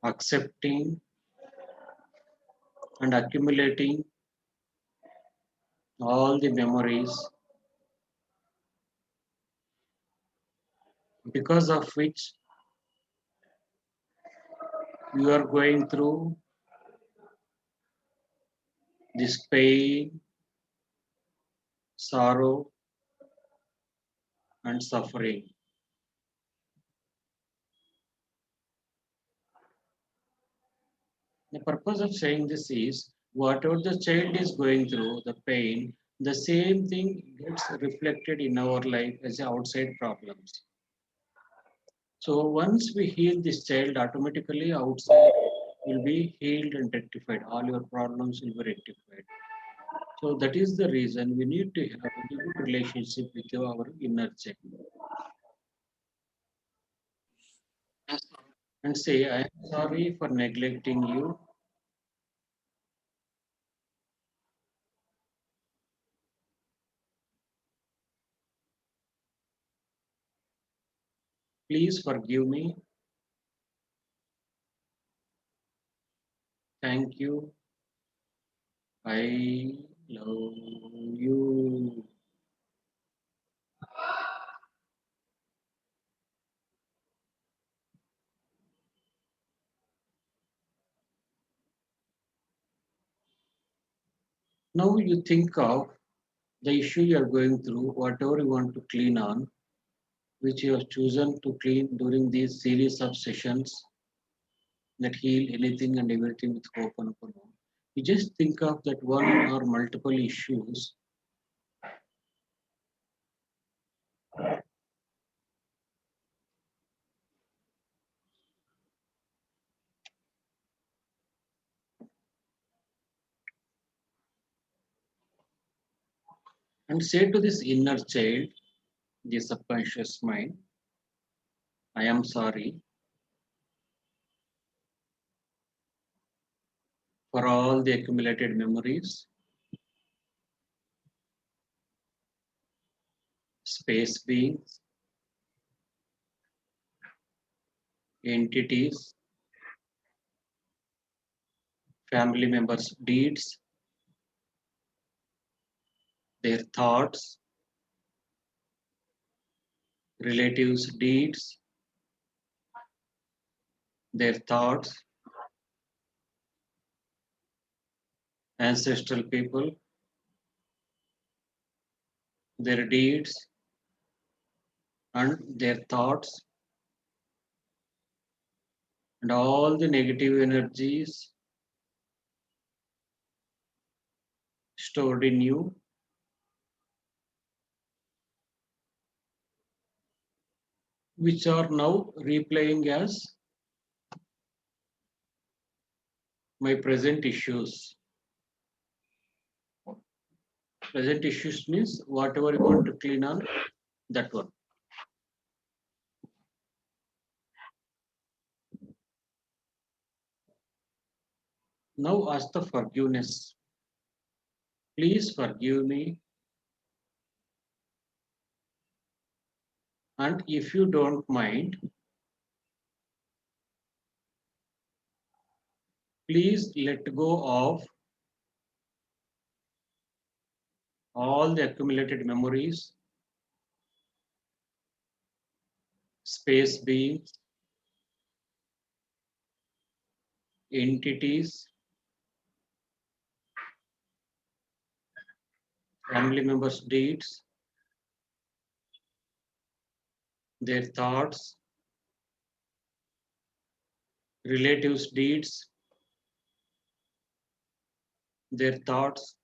accepting, and accumulating all the memories, because of which you are going through this pain, sorrow, and suffering. The purpose of saying this is whatever the child is going through, the pain, the same thing gets reflected in our life as outside problems. So once we heal this child, automatically outside will be healed and rectified. All your problems will be rectified. So that is the reason we need to have a good relationship with our inner child and say, I am sorry for neglecting you. Please forgive me. Thank you. I love you. Now you think of the issue you are going through, whatever you want to clean on, which you have chosen to clean during these series of sessions that heal anything and everything with Ho'oponopono. You just think of that one or multiple issues and say to this inner child, the subconscious mind, I am sorry for all the accumulated memories, space beings, entities, family members' deeds, their thoughts, relatives' deeds, their thoughts, ancestral people, their deeds, and their thoughts, and all the negative energies stored in you, which are now replaying as my present issues. Present issues means whatever you want to clean on, that one. Now ask the forgiveness. Please forgive me. And if you don't mind, please let go of all the accumulated memories, space beings, entities, family members' deeds, their thoughts, relatives' deeds, their thoughts,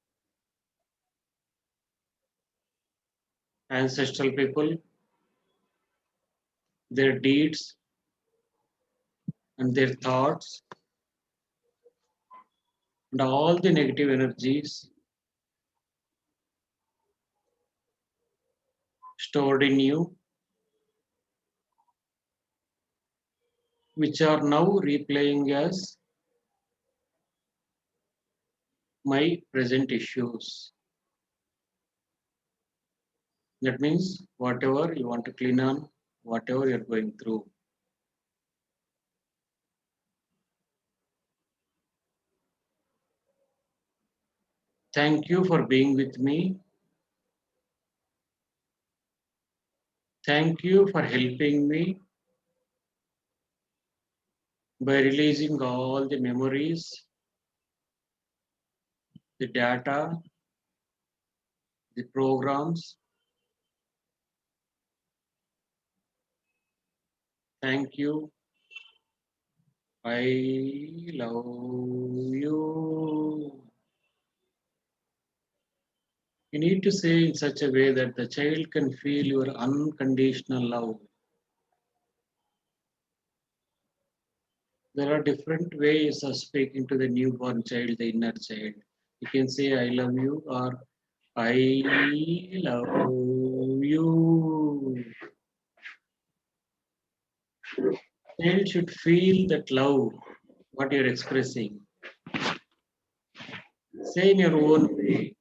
ancestral people, their deeds, and their thoughts, and all the negative energies stored in you, which are now replaying as my present issues. That means whatever you want to clean on, whatever you're going through. Thank you for being with me. Thank you for helping me by releasing all the memories, the data, the programs. Thank you. I love you. You need to say in such a way that the child can feel your unconditional love. There are different ways of speaking to the newborn child, the inner child. You can say, I love you, or I love you. Child should feel that love, what you're expressing. Say in your own way.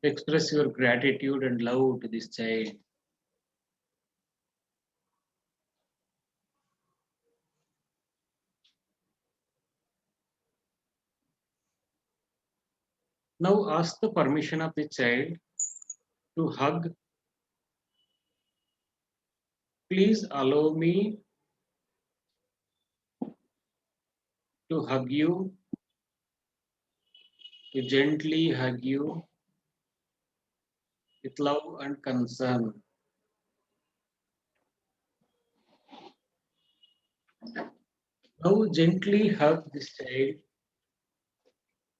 Express your gratitude and love to this child. Now ask the permission of the child to hug. Please allow me to hug you to gently hug you with love and concern. Now gently hug this child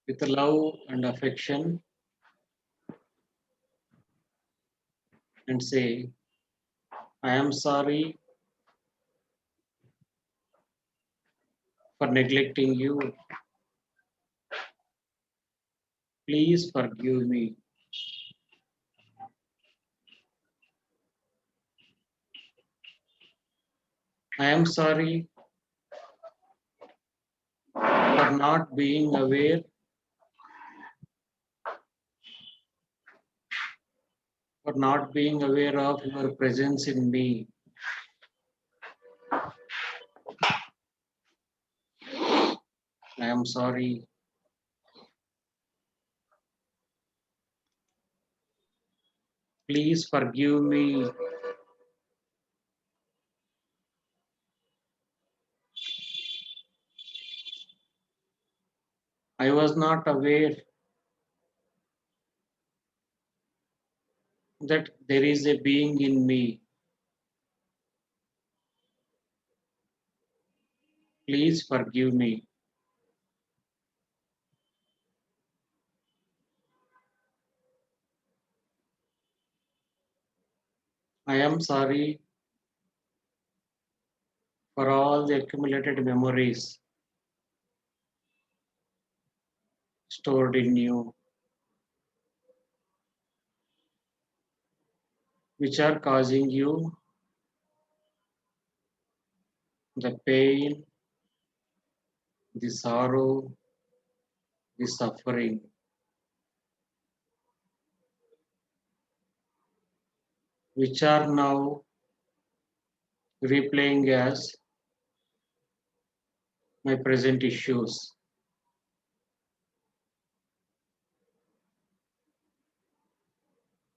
with love and affection and say, I am sorry for neglecting you. Please forgive me. I am sorry for not being aware of your presence in me. I am sorry. Please forgive me. I was not aware that there is a being in me. Please forgive me. I am sorry for all the accumulated memories stored in you, which are causing you the pain, the sorrow, the suffering, which are now replaying as my present issues.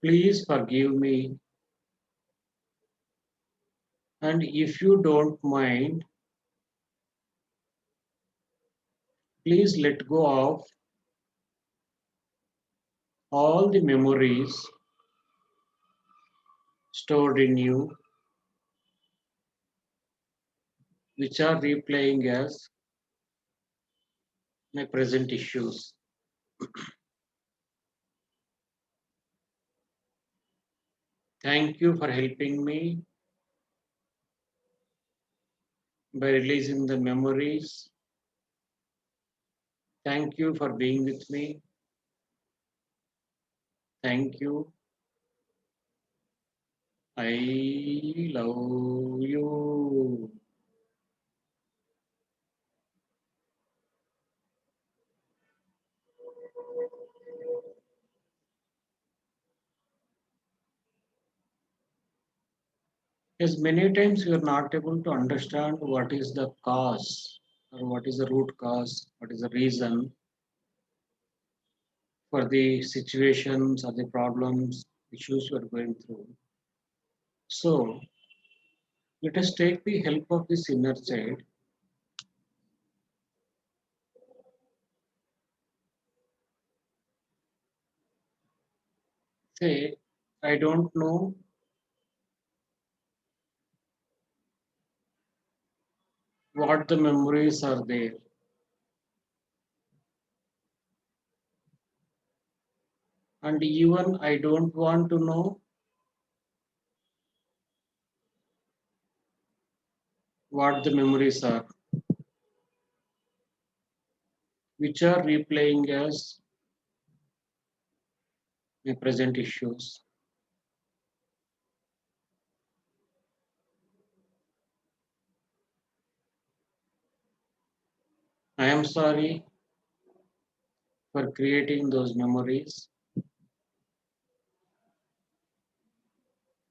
Please forgive me. And if you don't mind, please let go of all the memories stored in you, which are replaying as my present issues. Thank you for helping me by releasing the memories. Thank you for being with me. Thank you. I love you. Yes, many times we are not able to understand what is the cause or what is the root cause, what is the reason for the situations or the problems, issues we are going through. So let us take the help of this inner child. Say, I don't know what the memories are there. And even I don't want to know what the memories are, which are replaying as my present issues. I am sorry for creating those memories,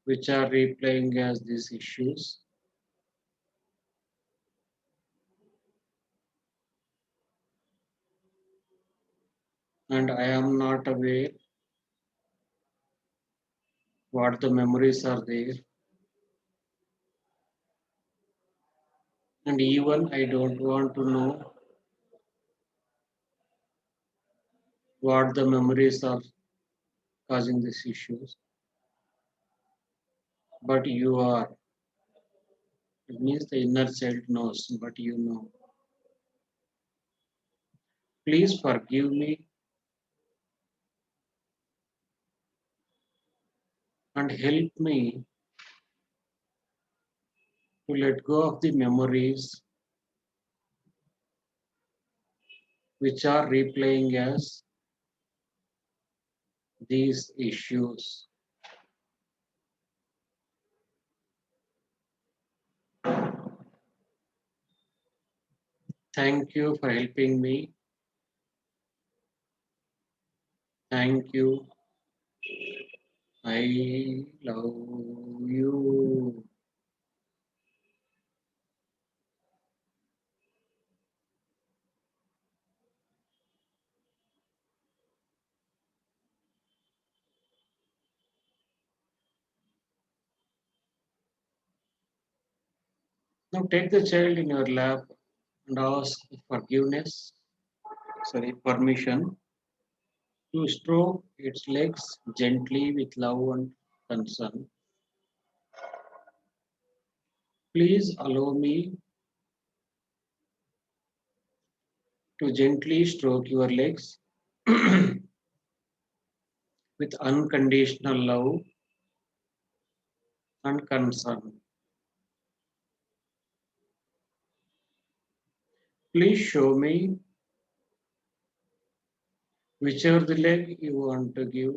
which are replaying as these issues. And I am not aware what the memories are there. And even I don't want to know what the memories are causing these issues. But you are, it means the inner child knows, but you know. Please forgive me and help me to let go of the memories which are replaying as these issues. Thank you for helping me. Thank you. I love you. Now take the child in your lap and ask forgiveness, permission to stroke its legs gently with love and concern. Please allow me to gently stroke your legs with unconditional love and concern. Please show me whichever the leg you want to give.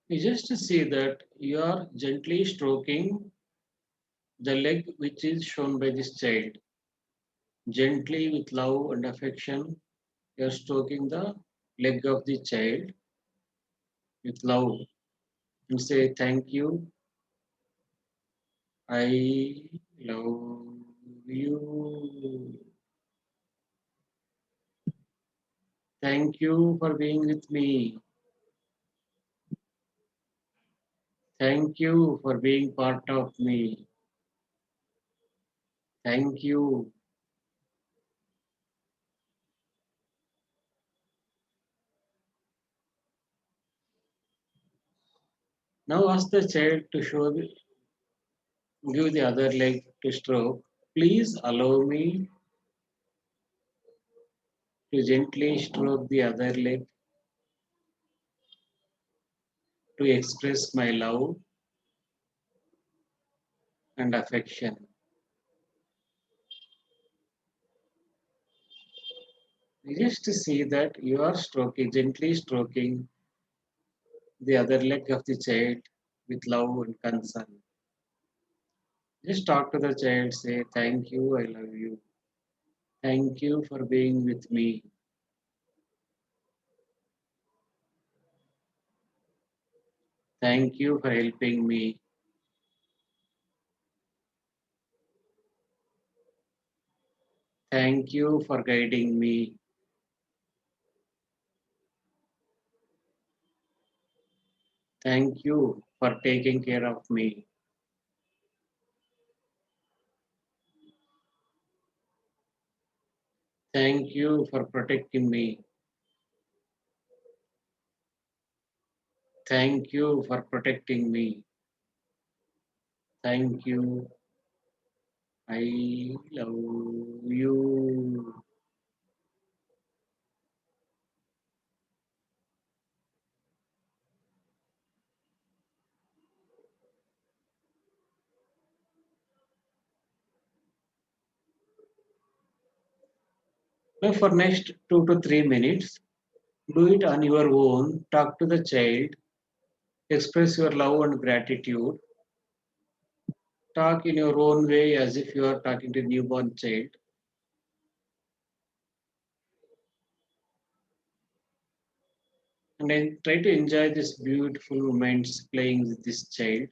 You just see that you are gently stroking the leg which is shown by this child. Gently with love and affection, you are stroking the leg of the child with love and say, thank you, I love you. Thank you for being with me. Thank you for being part of me. Thank you. Now ask the child to give the other leg to stroke. Please allow me to gently stroke the other leg to express my love and affection. You just see that you are gently stroking the other leg of the child with love and concern. Just talk to the child, say, thank you, I love you. Thank you for being with me. Thank you for helping me. Thank you for guiding me. Thank you for taking care of me. Thank you for protecting me. Thank you for protecting me. Thank you. I love you. Now for next 2 to 3 minutes, do it on your own. Talk to the child. Express your love and gratitude. Talk in your own way as if you are talking to a newborn child. And then try to enjoy this beautiful moments playing with this child.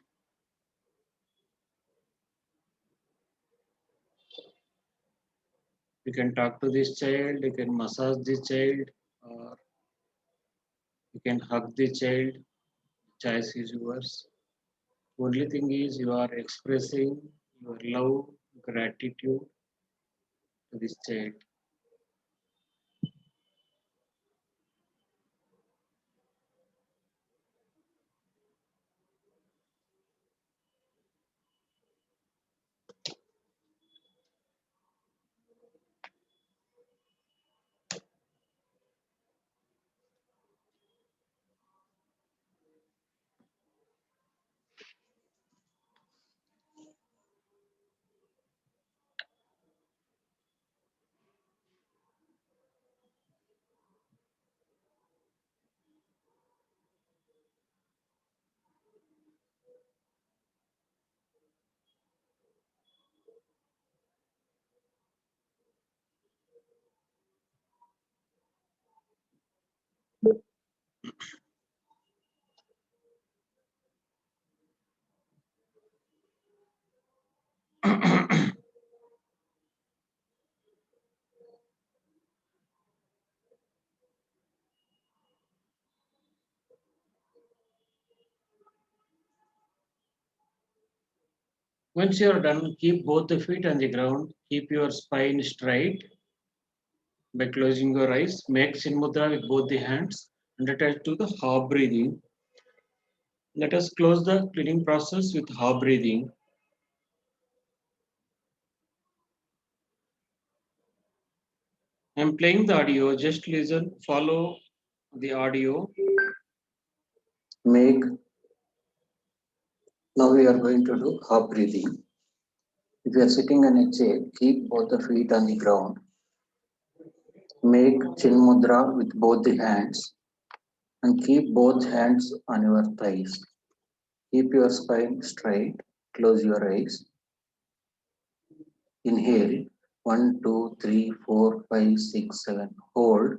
You can talk to this child, you can massage the child, or you can hug the child. Choice is yours. Only thing is you are expressing your love, gratitude to to the state. Once you are done, keep both the feet on the ground. Keep your spine straight by closing your eyes. Make Chin Mudra with both the hands and attach to the half breathing. Let us close the cleaning process with half breathing. I'm playing the audio, just listen, follow the audio. Make, now we are going to do half breathing. If you are sitting on a chair, keep both the feet on the ground. Make Chin Mudra with both the hands and keep both hands on your thighs. Keep your spine straight, close your eyes. Inhale 1, 2, 3, 4, 5, 6, 7. Hold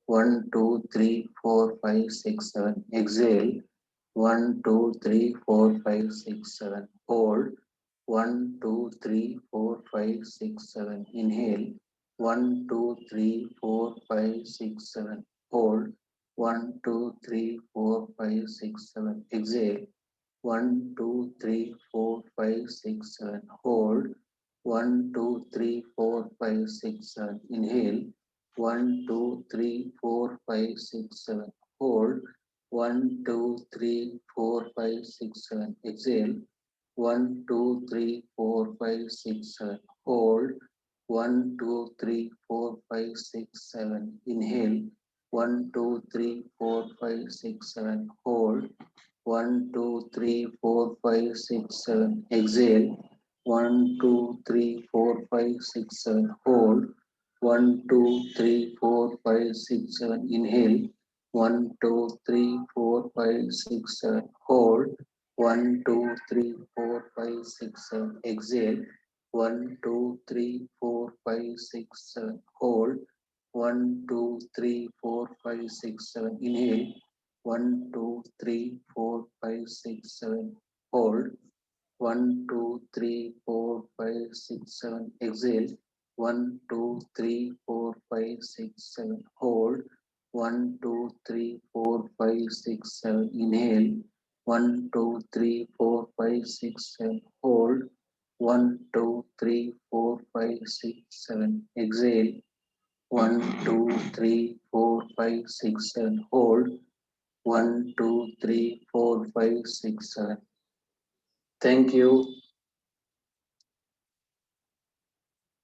1, 2, 3, 4, 5, 6, 7. Exhale 1, 2, 3, 4, 5, 6, 7. Hold 1, 2, 3, 4, 5, 6, 7. Inhale 1, 2, 3, 4, 5, 6, 7. Hold 1, 2, 3, 4, 5, 6, 7. Exhale 1, 2, 3, 4, 5, 6, 7. Hold 1, 2, 3, 4, 5, 6, 7. Inhale 1, 2, 3, 4, 5, 6, 7. Hold 1, 2, 3, 4, 5, 6, 7. Exhale 1, 2, 3, 4, 5, 6, 7. Hold 1, 2, 3, 4, 5, 6, 7. Inhale 1, 2, 3, 4, 5, 6, 7. Hold 1, 2, 3, 4, 5, 6, 7. Exhale 1, 2, 3, 4, 5, 6, 7. Hold 1, 2, 3, 4, 5, 6, 7. Inhale 1, 2, 3, 4, 5, 6, 7. Hold 1, 2, 3, 4, 5, 6, 7. Exhale 1, 2, 3, 4, 5, 6, 7. Hold 1, 2, 3, 4, 5, 6, 7. Inhale 1, 2, 3, 4, 5, 6, 7. Hold 1, 2, 3, 4, 5, 6, 7. Exhale 1, 2, 3, 4, 5, 6, 7. Hold 1, 2, 3, 4, 5, 6, 7. Inhale 1, 2, 3, 4, 5, 6, 7. Hold 1, 2, 3, 4, 5, 6, 7. Exhale 1, 2, 3, 4, 5, 6, 7. Hold 1, 2, 3, 4, 5, 6, 7. Thank you.